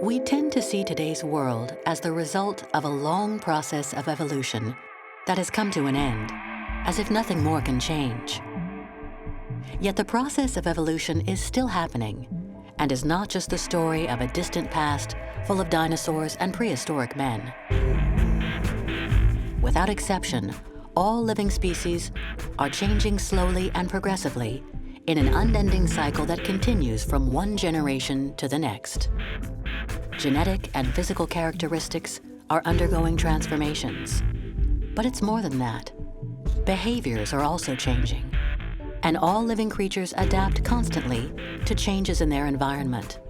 We tend to see today's world as the result of a long process of evolution that has come to an end, as if nothing more can change. Yet the process of evolution is still happening and is not just the story of a distant past full of dinosaurs and prehistoric men. Without exception, all living species are changing slowly and progressively in an unending cycle that continues from one generation to the next. Genetic and physical characteristics are undergoing transformations. But it's more than that. Behaviors are also changing, and all living creatures adapt constantly to changes in their environment.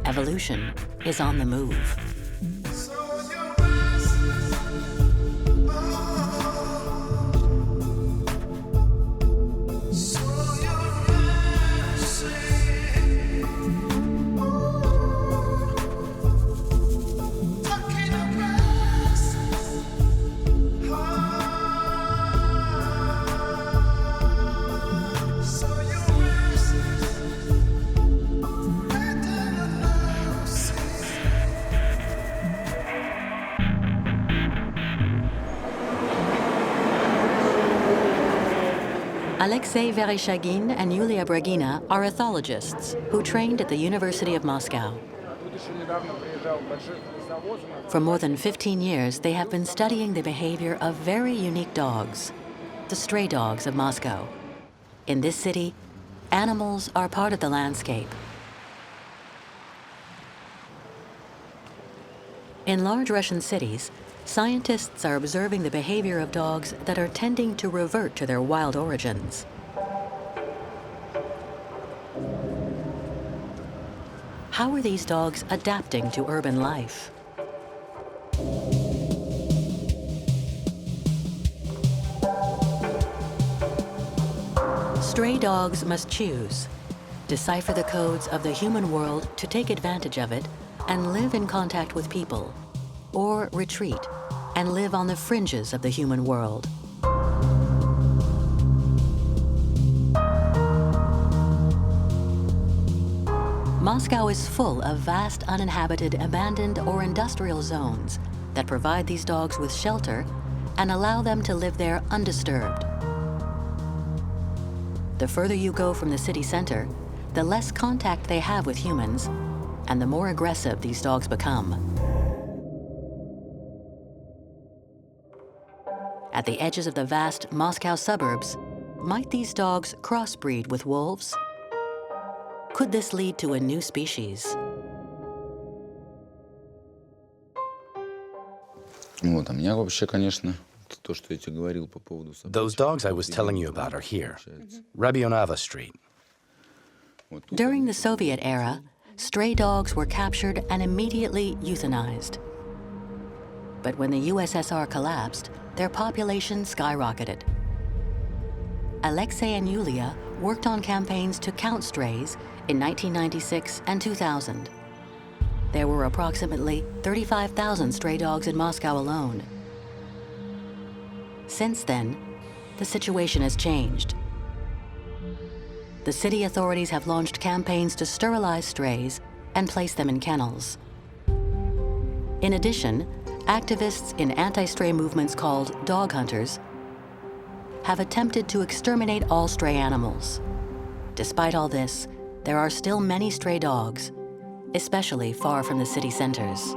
Evolution is on the move. Alexei Vereshchagin and Yulia Bragina are ethologists who trained at the University of Moscow. For more than 15 years, they have been studying the behavior of very unique dogs, the stray dogs of Moscow. In this city, animals are part of the landscape. In large Russian cities, scientists are observing the behavior of dogs that are tending to revert to their wild origins. How are these dogs adapting to urban life? Stray dogs must choose, decipher the codes of the human world to take advantage of it and live in contact with people, or retreat and live on the fringes of the human world. Moscow is full of vast uninhabited, abandoned or industrial zones that provide these dogs with shelter and allow them to live there undisturbed. The further you go from the city center, the less contact they have with humans, and the more aggressive these dogs become. At the edges of the vast Moscow suburbs, might these dogs crossbreed with wolves? Could this lead to a new species? Those dogs I was telling you about are here. Rabionava Street. During the Soviet era, stray dogs were captured and immediately euthanized. But when the USSR collapsed, their population skyrocketed. Alexei and Yulia worked on campaigns to count strays in 1996 and 2000. There were approximately 35,000 stray dogs in Moscow alone. Since then, the situation has changed. The city authorities have launched campaigns to sterilize strays and place them in kennels. In addition, activists in anti-stray movements called dog hunters have attempted to exterminate all stray animals. Despite all this, there are still many stray dogs, especially far from the city centers.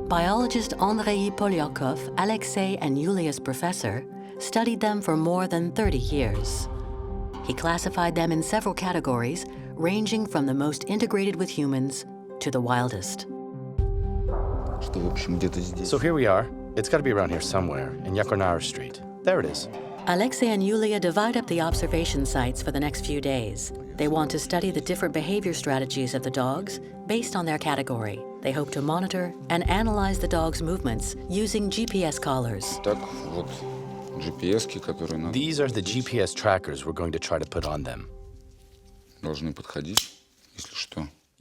Biologist Andrei Polyakov, Alexei and Yulia's professor, studied them for more than 30 years. He classified them in several categories, ranging from the most integrated with humans to the wildest. So here we are. It's got to be around here somewhere, in Yakornara Street. There it is. Alexei and Yulia divide up the observation sites for the next few days. They want to study the different behavior strategies of the dogs based on their category. They hope to monitor and analyze the dogs' movements using GPS collars. These are the GPS trackers we're going to try to put on them.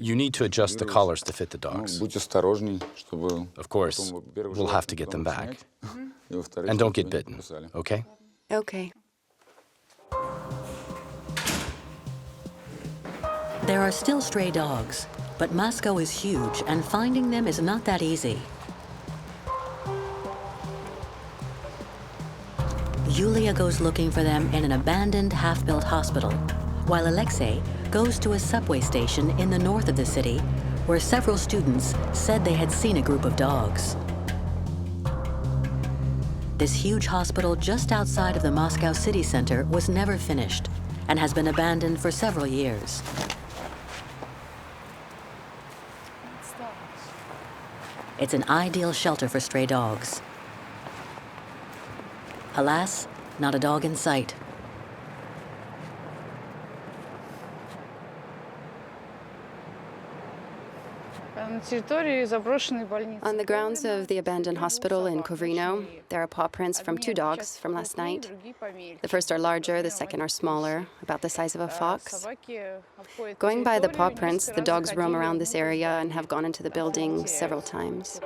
You need to adjust the collars to fit the dogs. Of course, we'll have to get them back. And don't get bitten, okay? Okay. There are still stray dogs, but Moscow is huge and finding them is not that easy. Yulia goes looking for them in an abandoned, half-built hospital, while Alexei goes to a subway station in the north of the city where several students said they had seen a group of dogs. This huge hospital just outside of the Moscow city center was never finished and has been abandoned for several years. It's an ideal shelter for stray dogs. Alas, not a dog in sight. On the grounds of the abandoned hospital in Kovrino, there are paw prints from 2 dogs from last night. The first are larger, the second are smaller, about the size of a fox. Going by the paw prints, the dogs roam around this area and have gone into the building several times.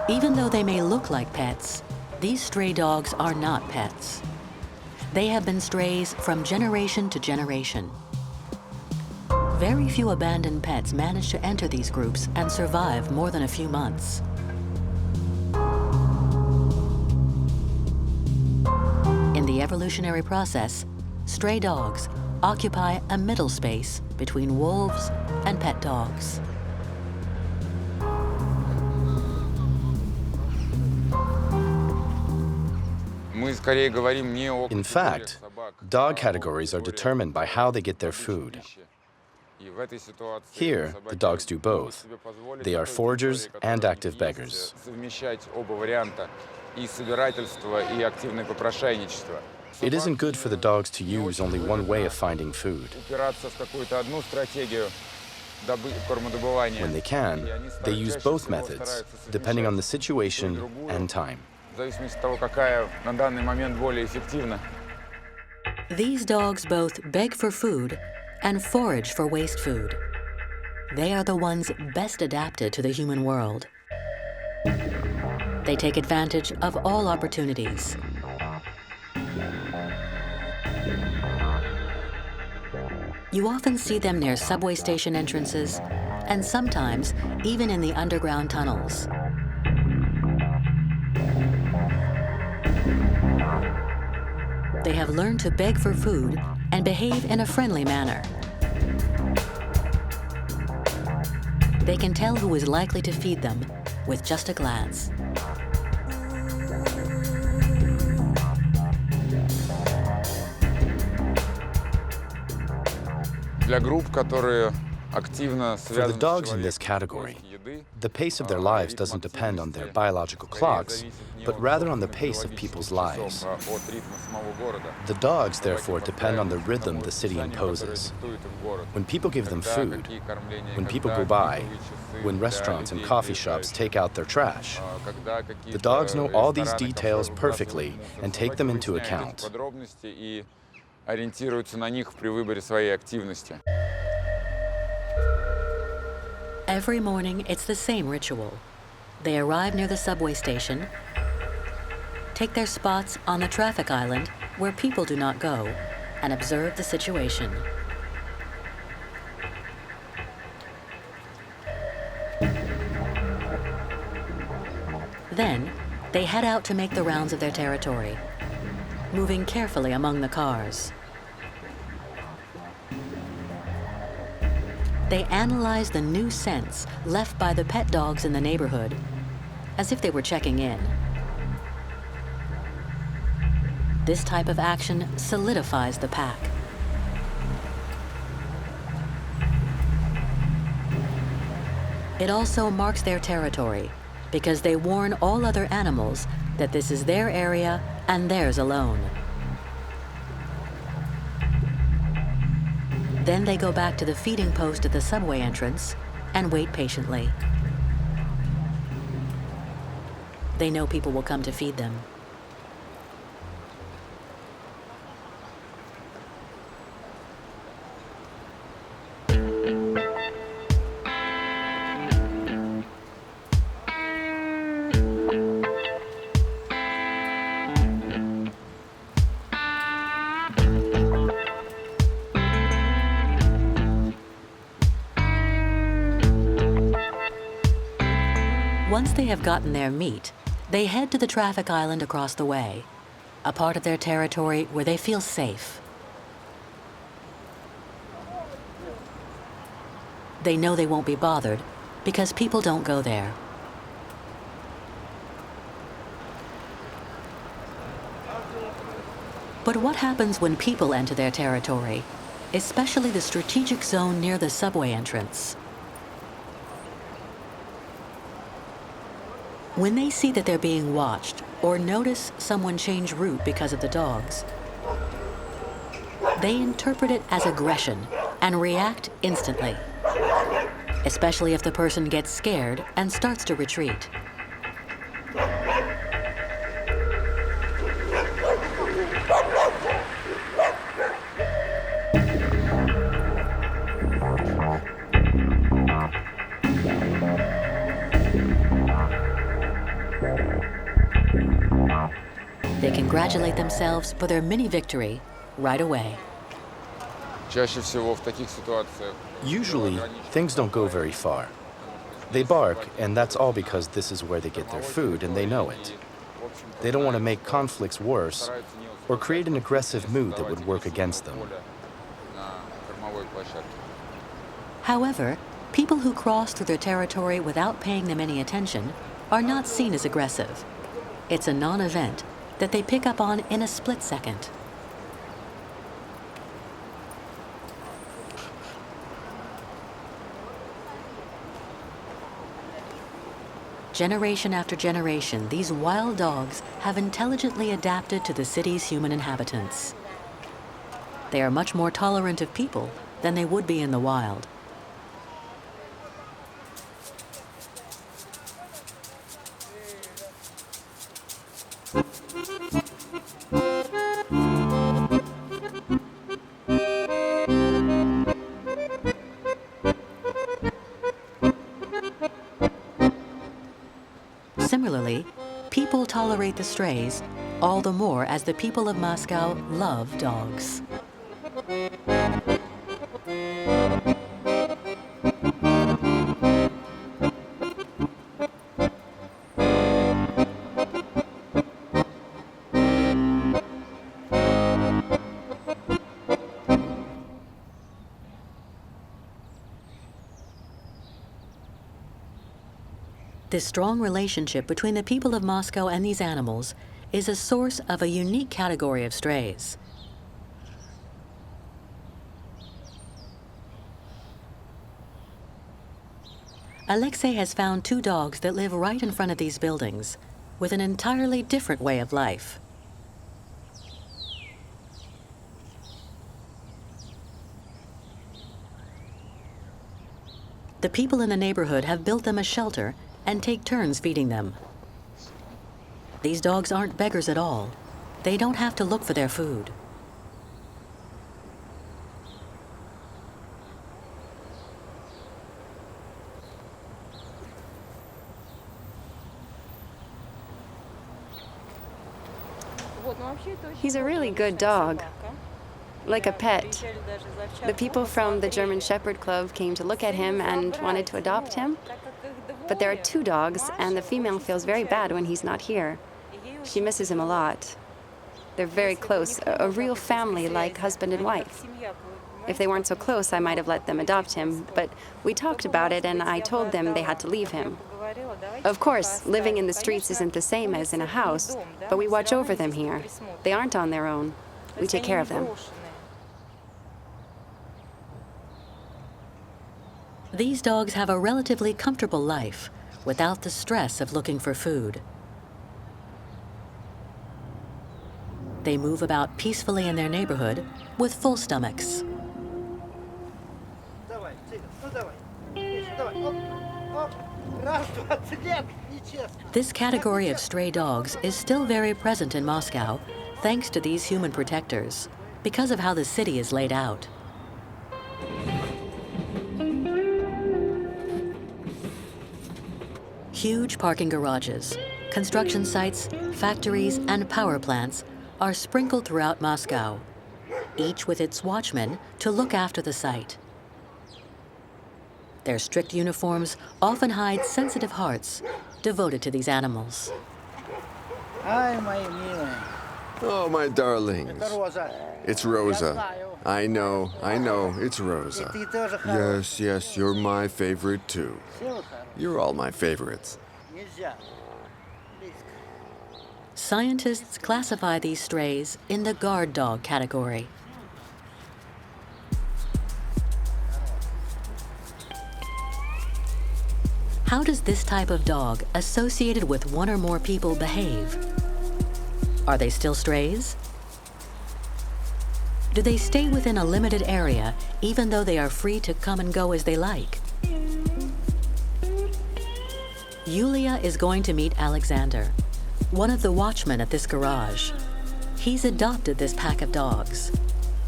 Even though they may look like pets, these stray dogs are not pets. They have been strays from generation to generation. Very few abandoned pets manage to enter these groups and survive more than a few months. In the evolutionary process, stray dogs occupy a middle space between wolves and pet dogs. In fact, dog categories are determined by how they get their food. Here, the dogs do both. They are foragers and active beggars. It isn't good for the dogs to use only one way of finding food. When they can, they use both methods, depending on the situation and time. These dogs both beg for food and forage for waste food. They are the ones best adapted to the human world. They take advantage of all opportunities. You often see them near subway station entrances, and sometimes even in the underground tunnels. They have learned to beg for food and behave in a friendly manner. They can tell who is likely to feed them with just a glance. For the dogs in this category, the pace of their lives doesn't depend on their biological clocks, but rather on the pace of people's lives. The dogs, therefore, depend on the rhythm the city imposes. When people give them food, when people go by, when restaurants and coffee shops take out their trash, the dogs know all these details perfectly and take them into account. Every morning, it's the same ritual. They arrive near the subway station, take their spots on the traffic island where people do not go, and observe the situation. Then, they head out to make the rounds of their territory, moving carefully among the cars. They analyze the new scents left by the pet dogs in the neighborhood, as if they were checking in. This type of action solidifies the pack. It also marks their territory, because they warn all other animals that this is their area and theirs alone. Then they go back to the feeding post at the subway entrance and wait patiently. They know people will come to feed them. Once they have gotten their meat, they head to the traffic island across the way, a part of their territory where they feel safe. They know they won't be bothered because people don't go there. But what happens when people enter their territory, especially the strategic zone near the subway entrance? When they see that they're being watched or notice someone change route because of the dogs, they interpret it as aggression and react instantly, especially if the person gets scared and starts to retreat. They congratulate themselves for their mini victory right away. Usually, things don't go very far. They bark, and that's all because this is where they get their food, and they know it. They don't want to make conflicts worse or create an aggressive mood that would work against them. However, people who cross through their territory without paying them any attention are not seen as aggressive. It's a non-event that they pick up on in a split second. Generation after generation, these wild dogs have intelligently adapted to the city's human inhabitants. They are much more tolerant of people than they would be in the wild. Similarly, people tolerate the strays all the more as the people of Moscow love dogs. This strong relationship between the people of Moscow and these animals is a source of a unique category of strays. Alexei has found 2 dogs that live right in front of these buildings, with an entirely different way of life. The people in the neighborhood have built them a shelter and take turns feeding them. These dogs aren't beggars at all. They don't have to look for their food. He's a really good dog, like a pet. The people from the German Shepherd Club came to look at him and wanted to adopt him. But there are 2 dogs, and the female feels very bad when he's not here. She misses him a lot. They're very close, a real family like husband and wife. If they weren't so close, I might have let them adopt him, but we talked about it and I told them they had to leave him. Of course, living in the streets isn't the same as in a house, but we watch over them here. They aren't on their own. We take care of them. These dogs have a relatively comfortable life without the stress of looking for food. They move about peacefully in their neighborhood with full stomachs. This category of stray dogs is still very present in Moscow thanks to these human protectors because of how the city is laid out. Huge parking garages, construction sites, factories, and power plants are sprinkled throughout Moscow, each with its watchmen to look after the site. Their strict uniforms often hide sensitive hearts devoted to these animals. Oh, my darlings. It's Rosa. I know, it's Rosa. Yes, yes, you're my favorite too. You're all my favorites. Scientists classify these strays in the guard dog category. How does this type of dog associated with one or more people behave? Are they still strays? Do they stay within a limited area even though they are free to come and go as they like? Yulia is going to meet Alexander, one of the watchmen at this garage. He's adopted this pack of dogs.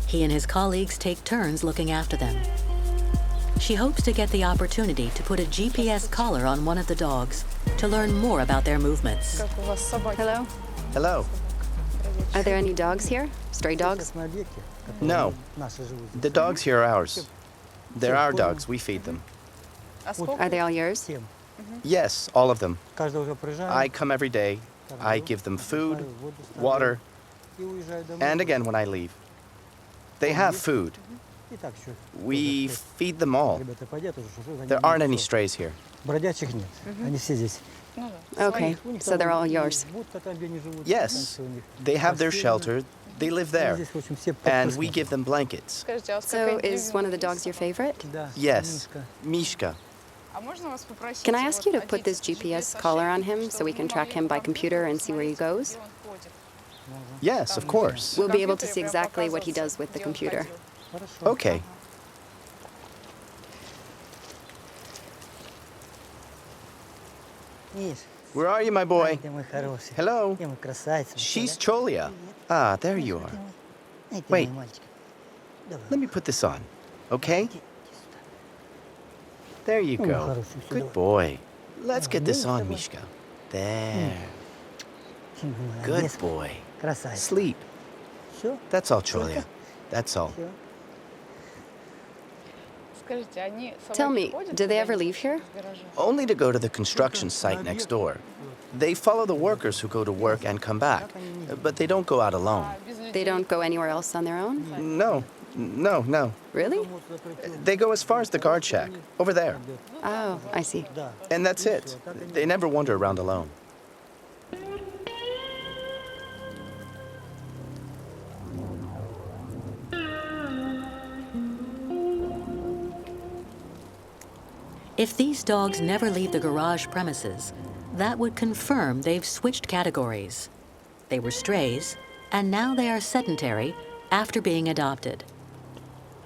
He and his colleagues take turns looking after them. She hopes to get the opportunity to put a GPS collar on one of the dogs to learn more about their movements. Hello? Hello. Are there any dogs here? Stray dogs? No. The dogs here are ours. They're our dogs. We feed them. Are they all yours? Yes, all of them. I come every day. I give them food, water, and again when I leave. They have food. We feed them all. There aren't any strays here. Okay, so they're all yours. Yes, they have their shelter. They live there. And we give them blankets. So is one of the dogs your favorite? Yes, Mishka. Can I ask you to put this GPS collar on him so we can track him by computer and see where he goes? Yes, of course. We'll be able to see exactly what he does with the computer. Okay. Where are you, my boy? Hello? She's Cholia. Ah, there you are. Wait. Let me put this on, okay? There you go. Good boy. Let's get this on, Mishka. There. Good boy. Sleep. That's all, Cholia. That's all. Tell me, do they ever leave here? Only to go to the construction site next door. They follow the workers who go to work and come back, but they don't go out alone. They don't go anywhere else on their own? No. Really? They go as far as the guard shack, over there. Oh, I see. And that's it. They never wander around alone. If these dogs never leave the garage premises, that would confirm they've switched categories. They were strays, and now they are sedentary after being adopted.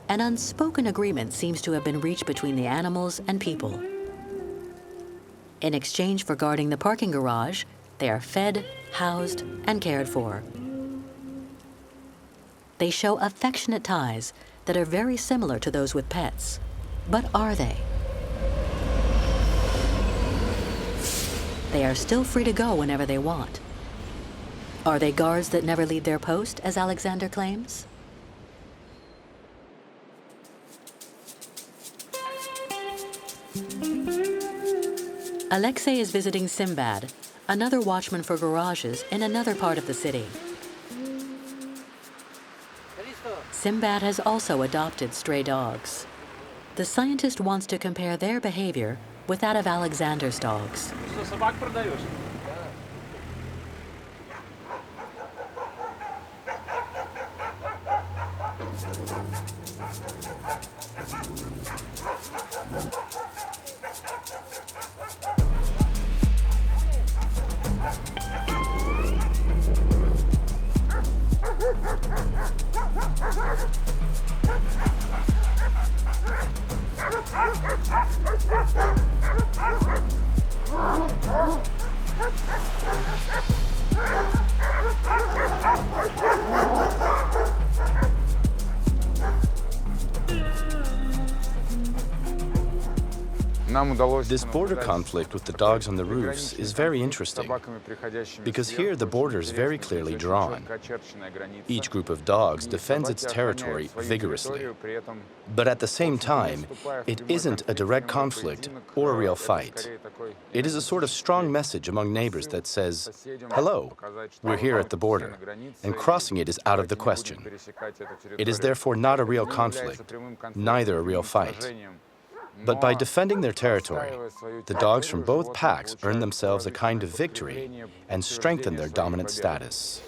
An unspoken agreement seems to have been reached between the animals and people. In exchange for guarding the parking garage, they are fed, housed, and cared for. They show affectionate ties that are very similar to those with pets. But are they? They are still free to go whenever they want. Are they guards that never leave their post, as Alexander claims? Alexei is visiting Simbad, another watchman for garages in another part of the city. Simbad has also adopted stray dogs. The scientist wants to compare their behavior with that of Alexander's dogs. This border conflict with the dogs on the roofs is very interesting, because here the border is very clearly drawn. Each group of dogs defends its territory vigorously. But at the same time, it isn't a direct conflict or a real fight. It is a sort of strong message among neighbors that says, hello, we're here at the border, and crossing it is out of the question. It is therefore not a real conflict, neither a real fight. But by defending their territory, the dogs from both packs earn themselves a kind of victory and strengthen their dominant status.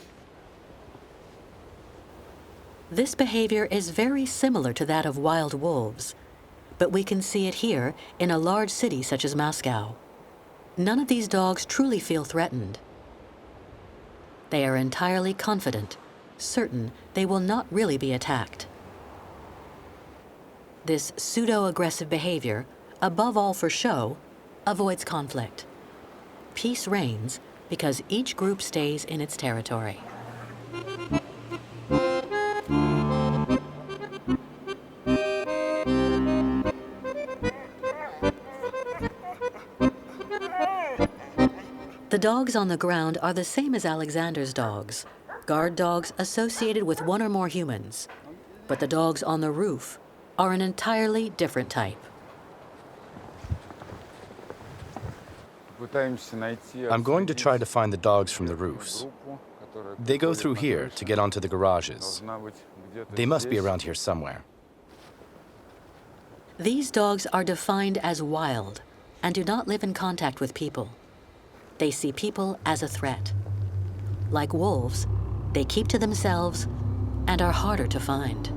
This behavior is very similar to that of wild wolves, but we can see it here in a large city such as Moscow. None of these dogs truly feel threatened. They are entirely confident, certain they will not really be attacked. This pseudo-aggressive behavior, above all for show, avoids conflict. Peace reigns because each group stays in its territory. The dogs on the ground are the same as Alexander's dogs, guard dogs associated with one or more humans. But the dogs on the roof are an entirely different type. I'm going to try to find the dogs from the roofs. They go through here to get onto the garages. They must be around here somewhere. These dogs are defined as wild and do not live in contact with people. They see people as a threat. Like wolves, they keep to themselves and are harder to find.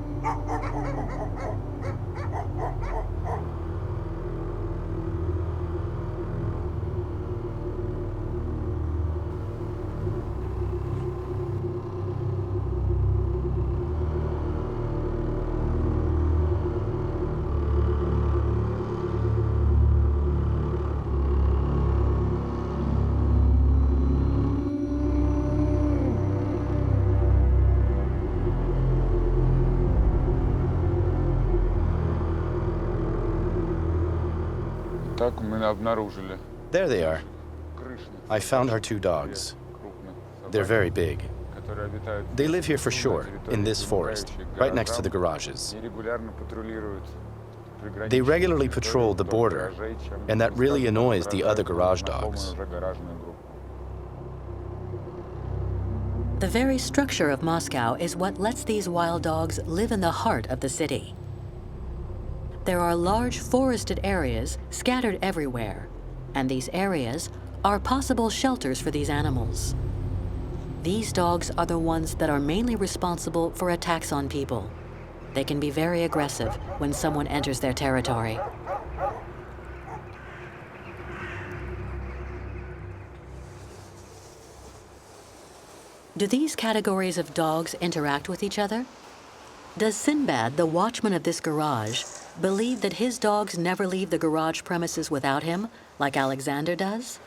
There they are. I found our two dogs. They're very big. They live here for sure, in this forest, right next to the garages. They regularly patrol the border, and that really annoys the other garage dogs. The very structure of Moscow is what lets these wild dogs live in the heart of the city. There are large forested areas scattered everywhere, and these areas are possible shelters for these animals. These dogs are the ones that are mainly responsible for attacks on people. They can be very aggressive when someone enters their territory. Do these categories of dogs interact with each other? Does Sinbad, the watchman of this garage, believe that his dogs never leave the garage premises without him, like Alexander does?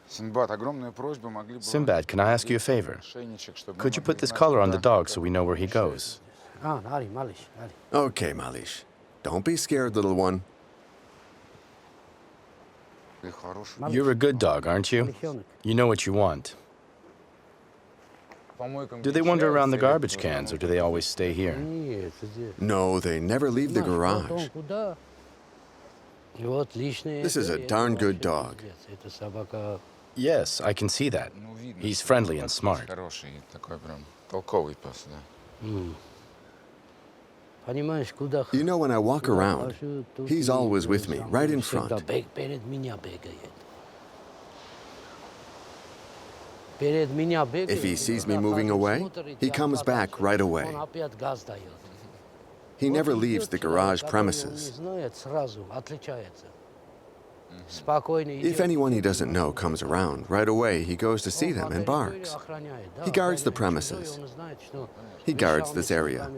Sinbad, can I ask you a favor? Could you put this collar on the dog so we know where he goes? Okay, Malish. Don't be scared, little one. You're a good dog, aren't you? You know what you want. Do they wander around the garbage cans, or do they always stay here? No, they never leave the garage. This is a darn good dog. Yes, I can see that. He's friendly and smart. You know, when I walk around, he's always with me, right in front. If he sees me moving away, he comes back right away. He never leaves the garage premises. If anyone he doesn't know comes around, right away he goes to see them and barks. He guards the premises. He guards this area.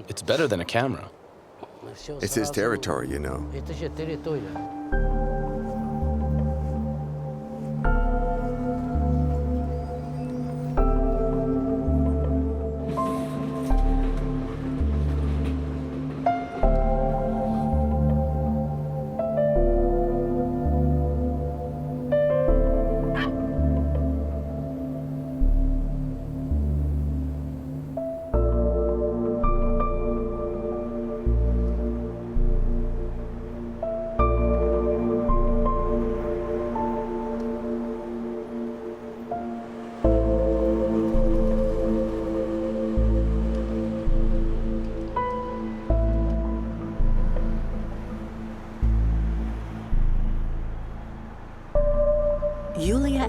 It's better than a camera. It's his territory, you know.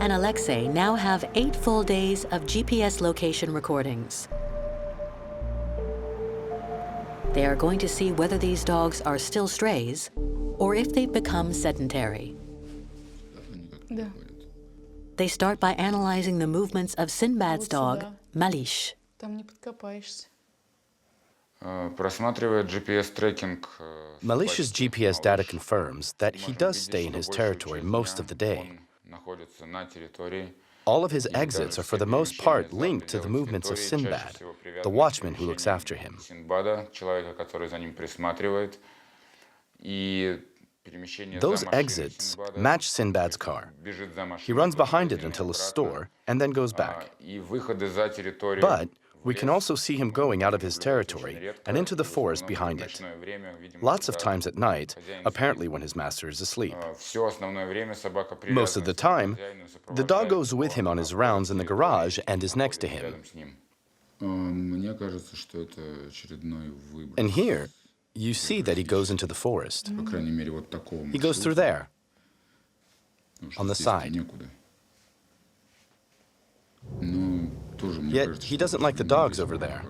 and Alexei now have 8 full days of GPS location recordings. They are going to see whether these dogs are still strays or if they've become sedentary. They start by analyzing the movements of Sinbad's dog, Malish. Malish's GPS data confirms that he does stay in his territory most of the day. All of his exits are for the most part linked to the movements of Sinbad, the watchman who looks after him. Those exits match Sinbad's car. He runs behind it until a store and then goes back. But we can also see him going out of his territory and into the forest behind it. Lots of times at night, apparently when his master is asleep. Most of the time, the dog goes with him on his rounds in the garage and is next to him. And here, you see that he goes into the forest. He goes through there, on the side. Yet he doesn't like the dogs over there.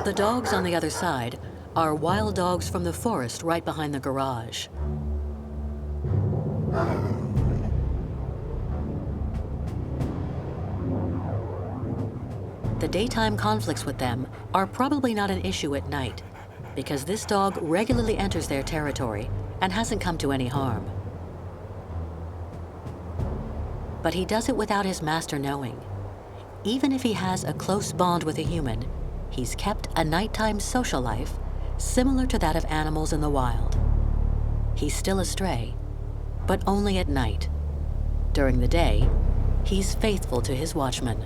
The dogs on the other side are wild dogs from the forest right behind the garage. The daytime conflicts with them are probably not an issue at night, because this dog regularly enters their territory and hasn't come to any harm. But he does it without his master knowing. Even if he has a close bond with a human, he's kept a nighttime social life similar to that of animals in the wild. He's still a stray, but only at night. During the day, he's faithful to his watchman.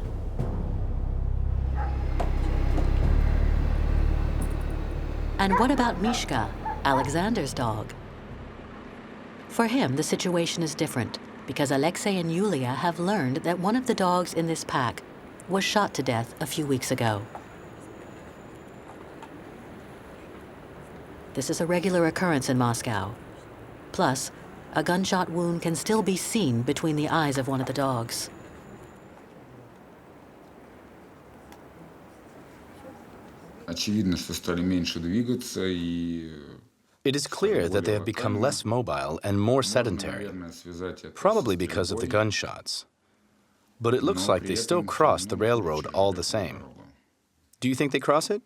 And what about Mishka, Alexander's dog? For him, the situation is different because Alexei and Yulia have learned that one of the dogs in this pack was shot to death a few weeks ago. This is a regular occurrence in Moscow. Plus, a gunshot wound can still be seen between the eyes of one of the dogs. It is clear that they have become less mobile and more sedentary, probably because of the gunshots. But it looks like they still cross the railroad all the same. Do you think they cross it?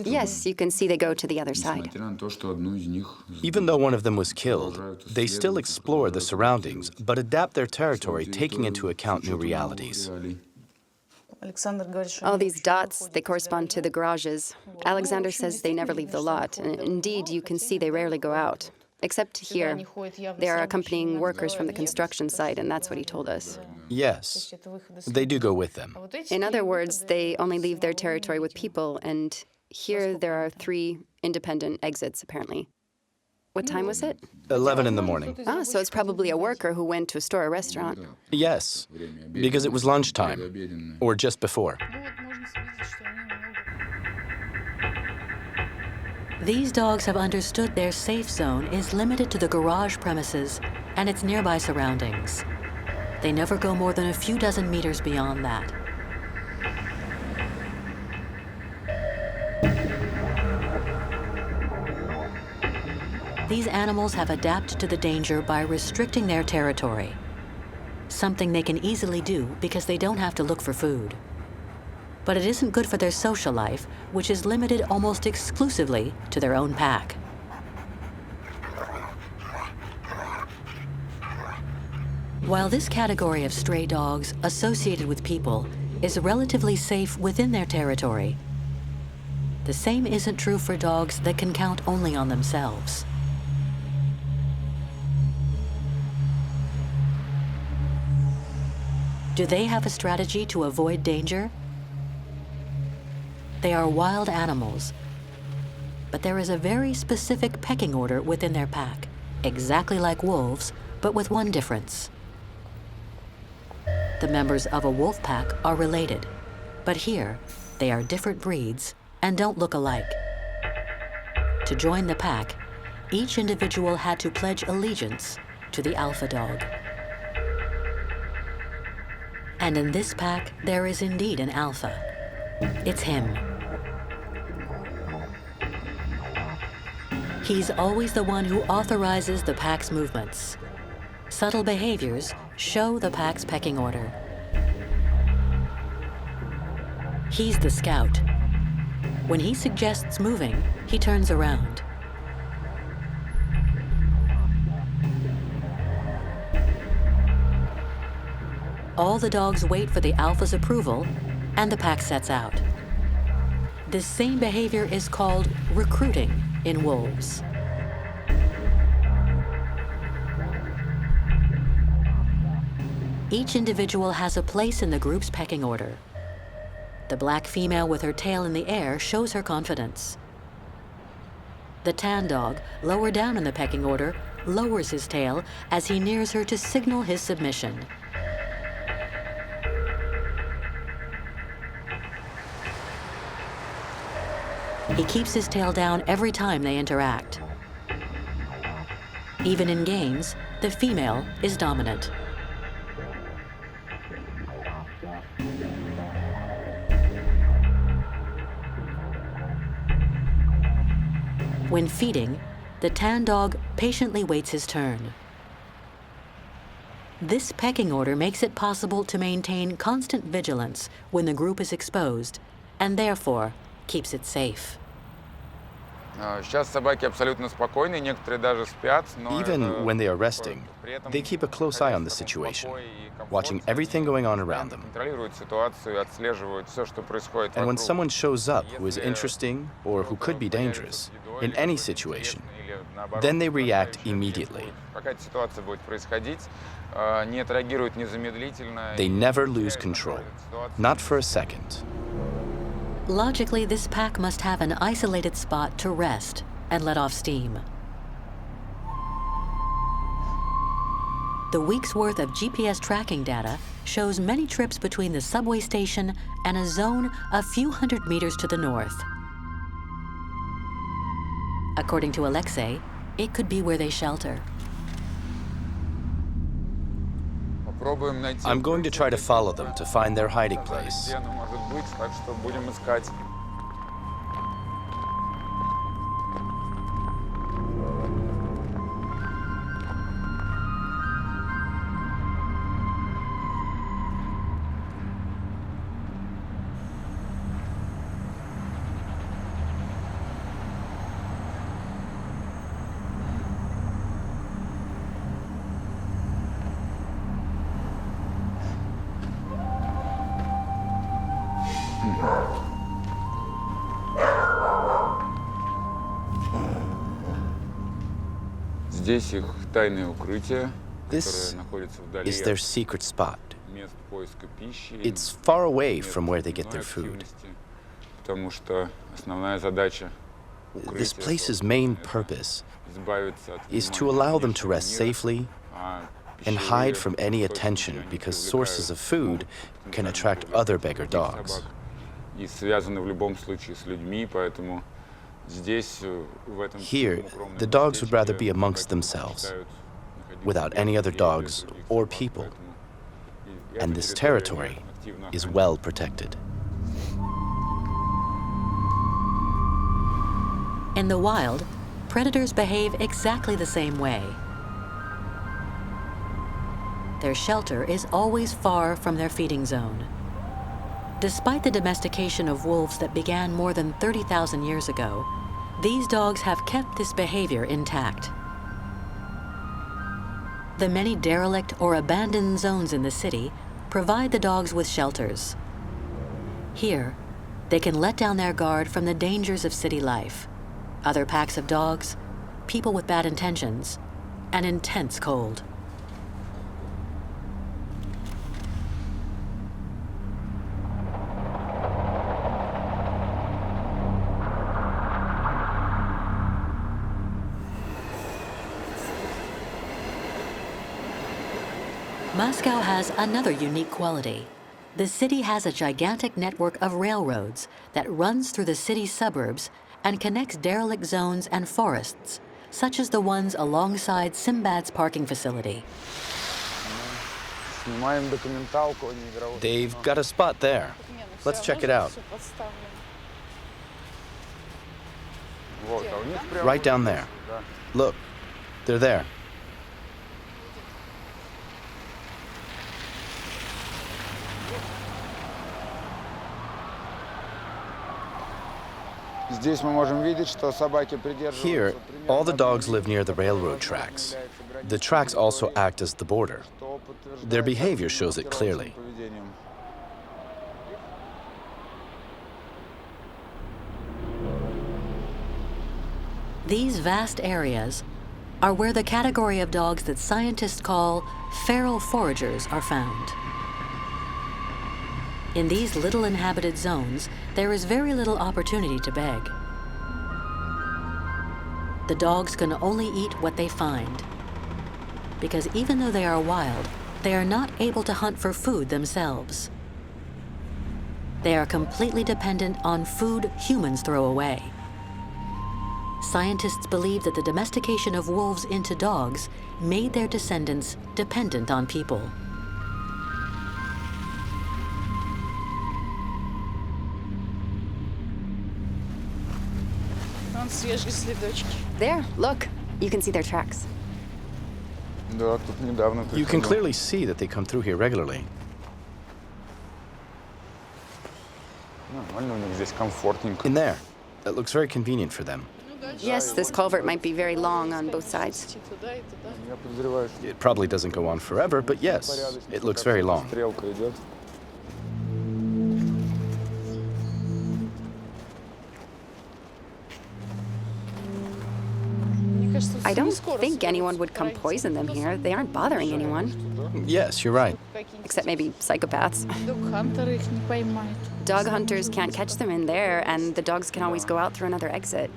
Yes, you can see they go to the other side. Even though one of them was killed, they still explore the surroundings, but adapt their territory, taking into account new realities. All these dots, they correspond to the garages. Alexander says they never leave the lot, and indeed, you can see they rarely go out. Except here, they are accompanying workers from the construction site, and that's what he told us. Yes, they do go with them. In other words, they only leave their territory with people, and here there are 3 independent exits, apparently. What time was it? 11 in the morning. Ah, so it's probably a worker who went to a store or restaurant. Yes, because it was lunchtime, or just before. These dogs have understood their safe zone is limited to the garage premises and its nearby surroundings. They never go more than a few dozen meters beyond that. These animals have adapted to the danger by restricting their territory, something they can easily do because they don't have to look for food. But it isn't good for their social life, which is limited almost exclusively to their own pack. While this category of stray dogs associated with people is relatively safe within their territory, the same isn't true for dogs that can count only on themselves. Do they have a strategy to avoid danger? They are wild animals, but there is a very specific pecking order within their pack, exactly like wolves, but with one difference. The members of a wolf pack are related, But here, they are different breeds and don't look alike. To join the pack, each individual had to pledge allegiance to the alpha dog. And in this pack, there is indeed an alpha. It's him. He's always the one who authorizes the pack's movements. Subtle behaviors show the pack's pecking order. He's the scout. When he suggests moving, he turns around. All the dogs wait for the alpha's approval, and the pack sets out. This same behavior is called recruiting in wolves. Each individual has a place in the group's pecking order. The black female with her tail in the air shows her confidence. The tan dog, lower down in the pecking order, lowers his tail as he nears her to signal his submission. He keeps his tail down every time they interact. Even in games, the female is dominant. When feeding, the tan dog patiently waits his turn. This pecking order makes it possible to maintain constant vigilance when the group is exposed, and therefore keeps it safe. Even when they are resting, they keep a close eye on the situation, watching everything going on around them. And when someone shows up who is interesting or who could be dangerous, in any situation, then they react immediately. They never lose control, not for a second. Logically, this pack must have an isolated spot to rest and let off steam. The week's worth of GPS tracking data shows many trips between the subway station and a zone a few hundred meters to the north. According to Alexei, it could be where they shelter. I'm going to try to follow them to find their hiding place. This is their secret spot. It's far away from where they get their food. This place's main purpose is to allow them to rest safely and hide from any attention, because sources of food can attract other beggar dogs. Here, the dogs would rather be amongst themselves, without any other dogs or people. And this territory is well protected. In the wild, predators behave exactly the same way. Their shelter is always far from their feeding zone. Despite the domestication of wolves that began more than 30,000 years ago, these dogs have kept this behavior intact. The many derelict or abandoned zones in the city provide the dogs with shelters. Here, they can let down their guard from the dangers of city life, other packs of dogs, people with bad intentions, and intense cold. Moscow has another unique quality. The city has a gigantic network of railroads that runs through the city's suburbs and connects derelict zones and forests, such as the ones alongside Simbad's parking facility. They've got a spot there. Let's check it out. Right down there. Look, they're there. Here, all the dogs live near the railroad tracks. The tracks also act as the border. Their behavior shows it clearly. These vast areas are where the category of dogs that scientists call feral foragers are found. In these little inhabited zones, there is very little opportunity to beg. The dogs can only eat what they find, because even though they are wild, they are not able to hunt for food themselves. They are completely dependent on food humans throw away. Scientists believe that the domestication of wolves into dogs made their descendants dependent on people. There, look. You can see their tracks. You can clearly see that they come through here regularly. In there. That looks very convenient for them. Yes, this culvert might be very long on both sides. It probably doesn't go on forever, but yes, it looks very long. I don't think anyone would come poison them here. They aren't bothering anyone. Yes, you're right. Except maybe psychopaths. Dog hunters can't catch them in there, and the dogs can always go out through another exit.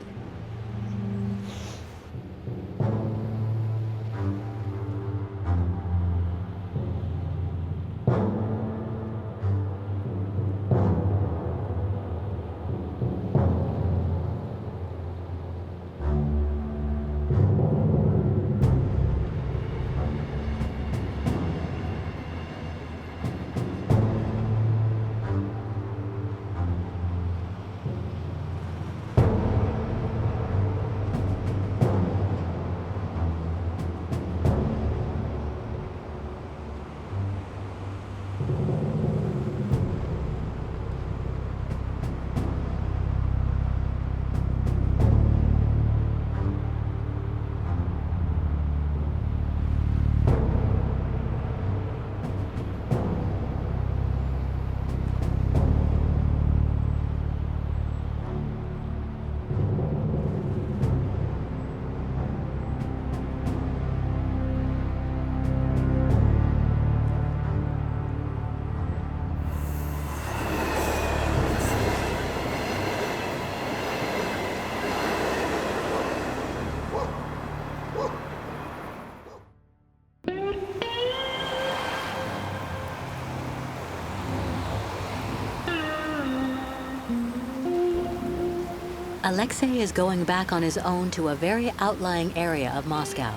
Alexei is going back on his own to a very outlying area of Moscow,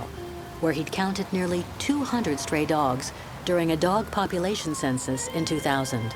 where he'd counted nearly 200 stray dogs during a dog population census in 2000.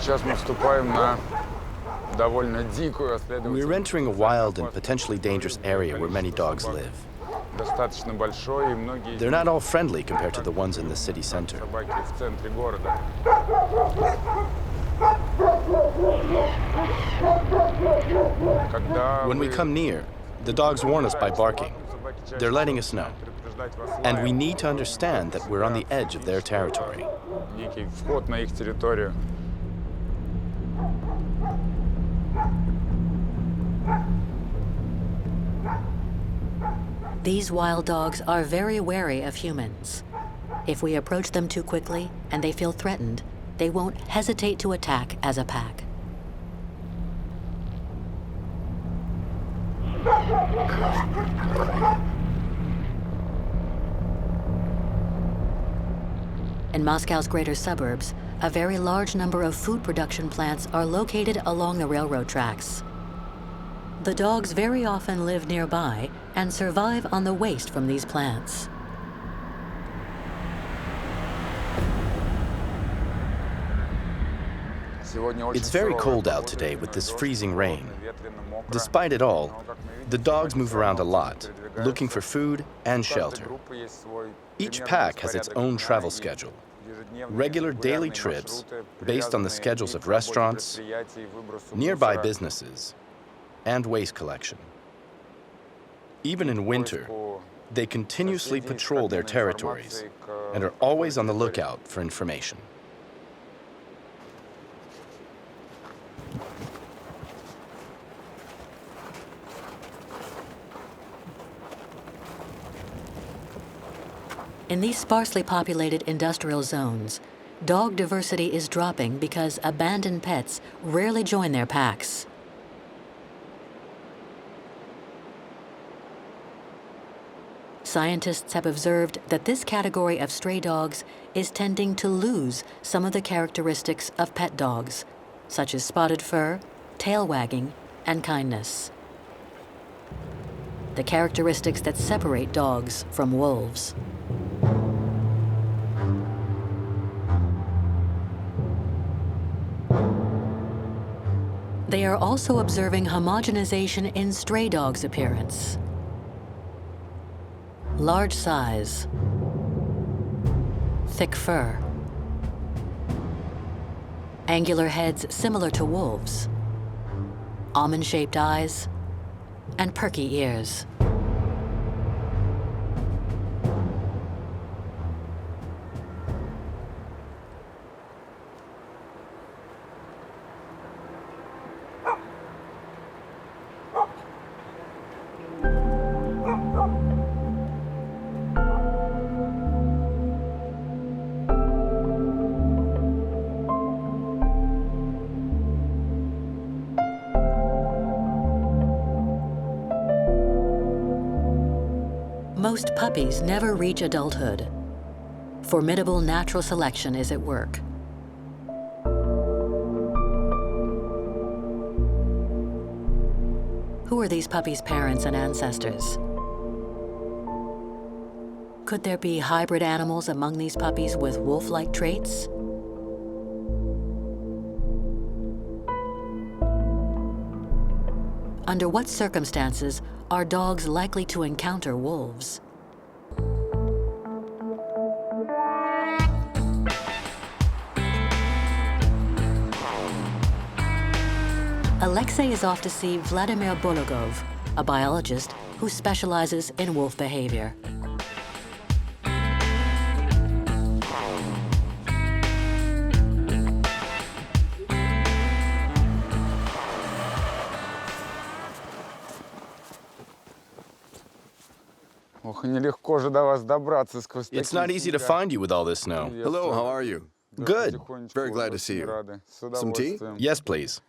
Сейчас мы вступаем на We're entering a wild and potentially dangerous area where many dogs live. They're not all friendly compared to the ones in the city center. When we come near, the dogs warn us by barking. They're letting us know. And we need to understand that we're on the edge of their territory. These wild dogs are very wary of humans. If we approach them too quickly and they feel threatened, they won't hesitate to attack as a pack. In Moscow's greater suburbs, a very large number of food production plants are located along the railroad tracks. The dogs very often live nearby and survive on the waste from these plants. It's very cold out today with this freezing rain. Despite it all, the dogs move around a lot, looking for food and shelter. Each pack has its own travel schedule. Regular daily trips based on the schedules of restaurants, nearby businesses, and waste collection. Even in winter, they continuously patrol their territories and are always on the lookout for information. In these sparsely populated industrial zones, dog diversity is dropping because abandoned pets rarely join their packs. Scientists have observed that this category of stray dogs is tending to lose some of the characteristics of pet dogs, such as spotted fur, tail wagging, and kindness. The characteristics that separate dogs from wolves. They are also observing homogenization in stray dogs' appearance. Large size, thick fur, angular heads similar to wolves, almond-shaped eyes, and perky ears. Most puppies never reach adulthood. Formidable natural selection is at work. Who are these puppies' parents and ancestors? Could there be hybrid animals among these puppies with wolf-like traits? Under what circumstances are dogs likely to encounter wolves? Alexei is off to see Vladimir Bologov, a biologist who specializes in wolf behavior. It's not easy to find you with all this snow. Hello, how are you? Good. Very glad to see you. Some tea? Yes, please.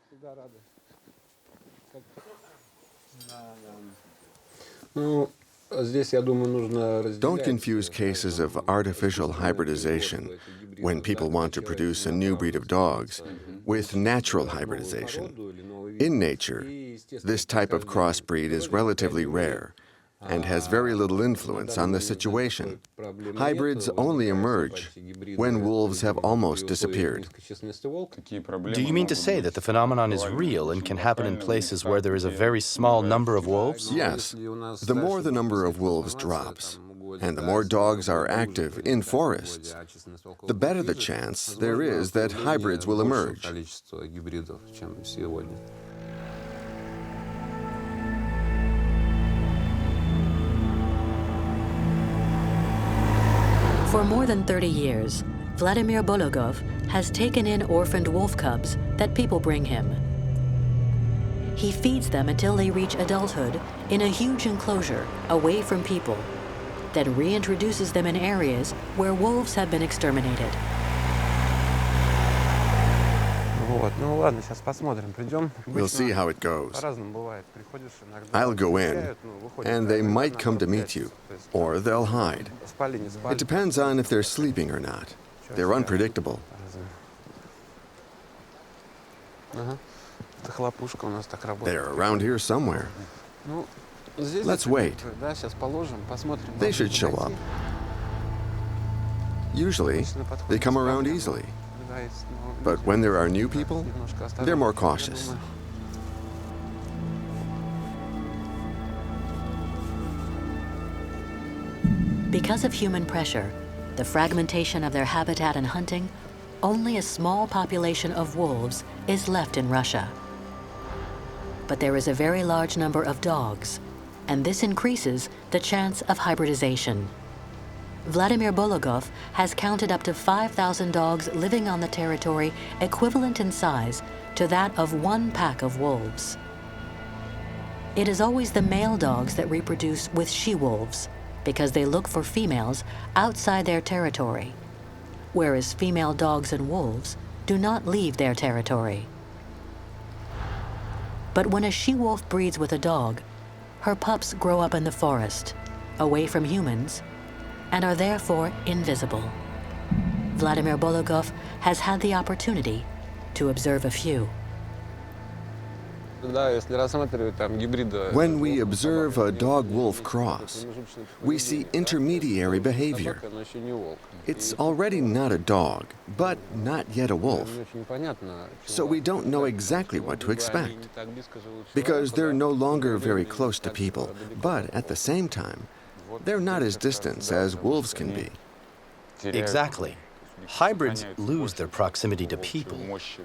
Don't confuse cases of artificial hybridization, when people want to produce a new breed of dogs, with natural hybridization. In nature, this type of crossbreed is relatively rare, and has very little influence on the situation. Hybrids only emerge when wolves have almost disappeared. Do you mean to say that the phenomenon is real and can happen in places where there is a very small number of wolves? Yes. The more the number of wolves drops, and the more dogs are active in forests, the better the chance there is that hybrids will emerge. For more than 30 years, Vladimir Bologov has taken in orphaned wolf cubs that people bring him. He feeds them until they reach adulthood in a huge enclosure away from people, then reintroduces them in areas where wolves have been exterminated. We'll see how it goes. I'll go in, and they might come to meet you, or they'll hide. It depends on if they're sleeping or not. They're unpredictable. They're around here somewhere. Let's wait. They should show up. Usually, they come around easily. But when there are new people, they're more cautious. Because of human pressure, the fragmentation of their habitat and hunting, only a small population of wolves is left in Russia. But there is a very large number of dogs, and this increases the chance of hybridization. Vladimir Bologov has counted up to 5,000 dogs living on the territory equivalent in size to that of one pack of wolves. It is always the male dogs that reproduce with she-wolves because they look for females outside their territory, whereas female dogs and wolves do not leave their territory. But when a she-wolf breeds with a dog, her pups grow up in the forest, away from humans, and are therefore invisible. Vladimir Bologov has had the opportunity to observe a few. When we observe a dog-wolf cross, we see intermediary behavior. It's already not a dog, but not yet a wolf. So we don't know exactly what to expect, because they're no longer very close to people, but at the same time, they're not as distant as wolves can be. Exactly. Hybrids lose their proximity to people,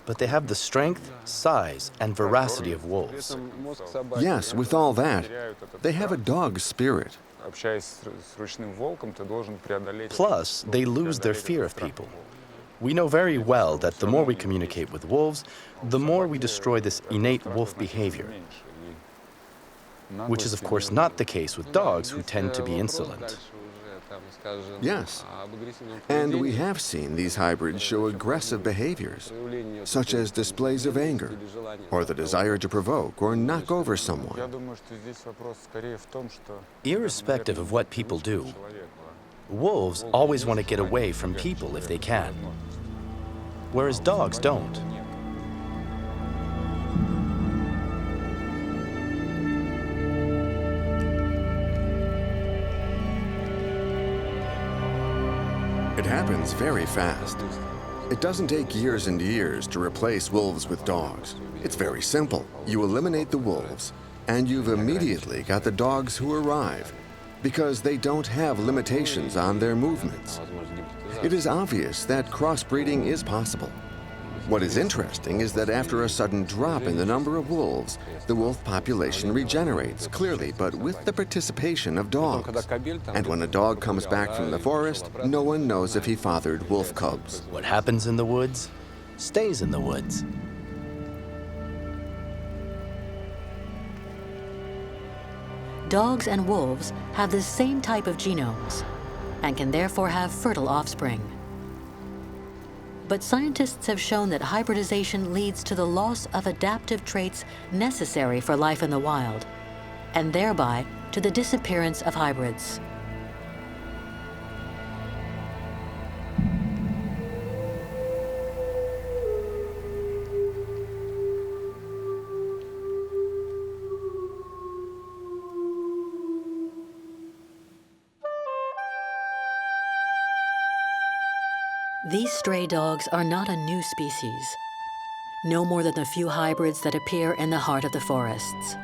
but they have the strength, size, and veracity of wolves. Yes, with all that, they have a dog spirit. Plus, they lose their fear of people. We know very well that the more we communicate with wolves, the more we destroy this innate wolf behavior, which is of course not the case with dogs who tend to be insolent. Yes, and we have seen these hybrids show aggressive behaviors, such as displays of anger, or the desire to provoke or knock over someone. Irrespective of what people do, wolves always want to get away from people if they can, whereas dogs don't. It happens very fast. It doesn't take years and years to replace wolves with dogs. It's very simple. You eliminate the wolves, and you've immediately got the dogs who arrive, because they don't have limitations on their movements. It is obvious that crossbreeding is possible. What is interesting is that after a sudden drop in the number of wolves, the wolf population regenerates, clearly, but with the participation of dogs. And when a dog comes back from the forest, no one knows if he fathered wolf cubs. What happens in the woods stays in the woods. Dogs and wolves have the same type of genomes and can therefore have fertile offspring. But scientists have shown that hybridization leads to the loss of adaptive traits necessary for life in the wild, and thereby to the disappearance of hybrids. These stray dogs are not a new species, no more than the few hybrids that appear in the heart of the forests.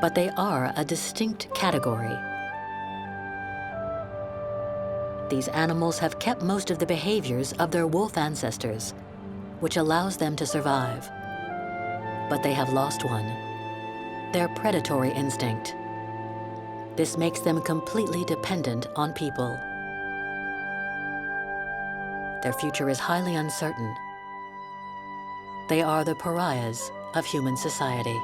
But they are a distinct category. These animals have kept most of the behaviors of their wolf ancestors, which allows them to survive. But they have lost one, their predatory instinct. This makes them completely dependent on people. Their future is highly uncertain. They are the pariahs of human society.